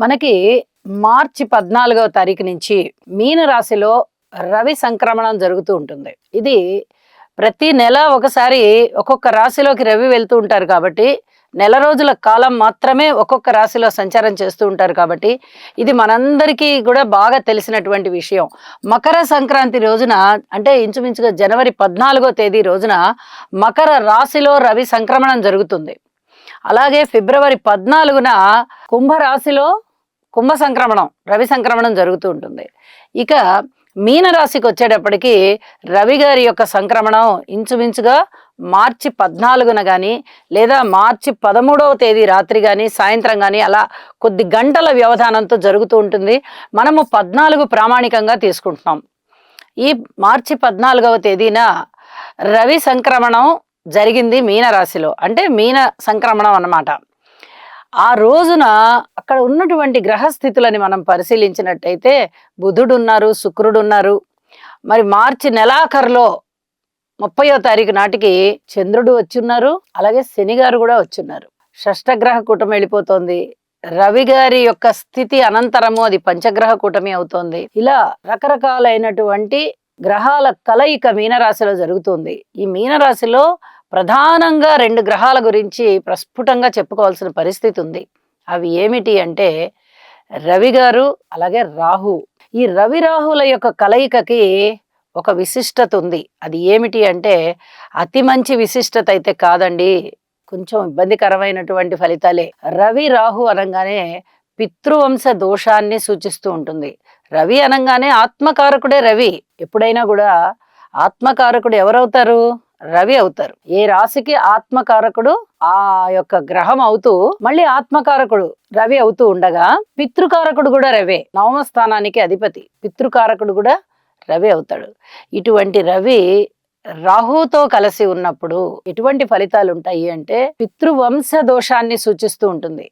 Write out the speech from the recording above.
మనకి మార్చి 14వ తారీఖు నుంచి మీన రాశిలో రవి సంక్రమణం జరుగుతూ ఉంటుంది. ఇది ప్రతి నెల ఒకసారి ఒక్కొక్క రాశిలోకి రవి వెళ్తూ ఉంటారు కాబట్టి, నెల రోజుల కాలం మాత్రమే ఒక్కొక్క రాశిలో సంచారం చేస్తూ ఉంటారు కాబట్టి, ఇది మనందరికీ కూడా బాగా తెలిసినటువంటి విషయం. మకర సంక్రాంతి రోజున, అంటే ఇంచుమించుగా జనవరి 14వ తేదీ రోజున మకర రాశిలో రవి సంక్రమణం జరుగుతుంది. అలాగే ఫిబ్రవరి 14న కుంభరాశిలో కుంభ సంక్రమణం, రవి సంక్రమణం జరుగుతూ ఉంటుంది. ఇక మీనరాశికి వచ్చేటప్పటికి రవి గారి యొక్క సంక్రమణం ఇంచుమించుగా మార్చి 14న కానీ, లేదా మార్చి 13వ తేదీ రాత్రి కానీ, సాయంత్రం కానీ, అలా కొద్ది గంటల వ్యవధానంతో జరుగుతూ ఉంటుంది. మనము 14 ప్రామాణికంగా తీసుకుంటున్నాం. ఈ మార్చి 14వ తేదీన రవి సంక్రమణం జరిగింది మీనరాశిలో, అంటే మీన సంక్రమణం అన్నమాట. ఆ రోజున అక్కడ ఉన్నటువంటి గ్రహస్థితులని మనం పరిశీలించినట్టయితే బుధుడు ఉన్నారు, శుక్రుడు ఉన్నారు. మరి మార్చి నెలాఖరులో 30వ తారీఖు నాటికి చంద్రుడు వచ్చున్నారు, అలాగే శని గారు కూడా వచ్చున్నారు. షష్టగ్రహ కూటమి వెళ్ళిపోతోంది. రవి గారి యొక్క స్థితి అనంతరము అది పంచగ్రహ కూటమి అవుతోంది. ఇలా రకరకాలైనటువంటి గ్రహాల కలయిక మీనరాశిలో జరుగుతుంది. ఈ మీనరాశిలో ప్రధానంగా 2 గ్రహాల గురించి ప్రస్ఫుటంగా చెప్పుకోవాల్సిన పరిస్థితి ఉంది. అవి ఏమిటి అంటే రవి గారు, అలాగే రాహు. ఈ రవి రాహుల యొక్క కలయికకి ఒక విశిష్టత ఉంది. అది ఏమిటి అంటే అతి మంచి విశిష్టత అయితే కాదండి, కొంచెం ఇబ్బందికరమైనటువంటి ఫలితాలే. రవి రాహు అనగానే పితృవంశ దోషాన్ని సూచిస్తూ ఉంటుంది. రవి అనగానే ఆత్మకారకుడే రవి. ఎప్పుడైనా కూడా ఆత్మకారకుడు ఎవరవుతారు? రవి అవుతారు. ఏ రాశికి ఆత్మకారకుడు ఆ యొక్క గ్రహం అవుతూ మళ్ళీ ఆత్మకారకుడు రవి అవుతూ ఉండగా, పితృకారకుడు కూడా రవే. నవమ స్థానానికి అధిపతి పితృకారకుడు కూడా రవి అవుతాడు. ఇటువంటి రవి రాహుతో కలిసి ఉన్నప్పుడు ఎటువంటి ఫలితాలు ఉంటాయి అంటే పితృవంశ దోషాన్ని సూచిస్తూ ఉంటుంది.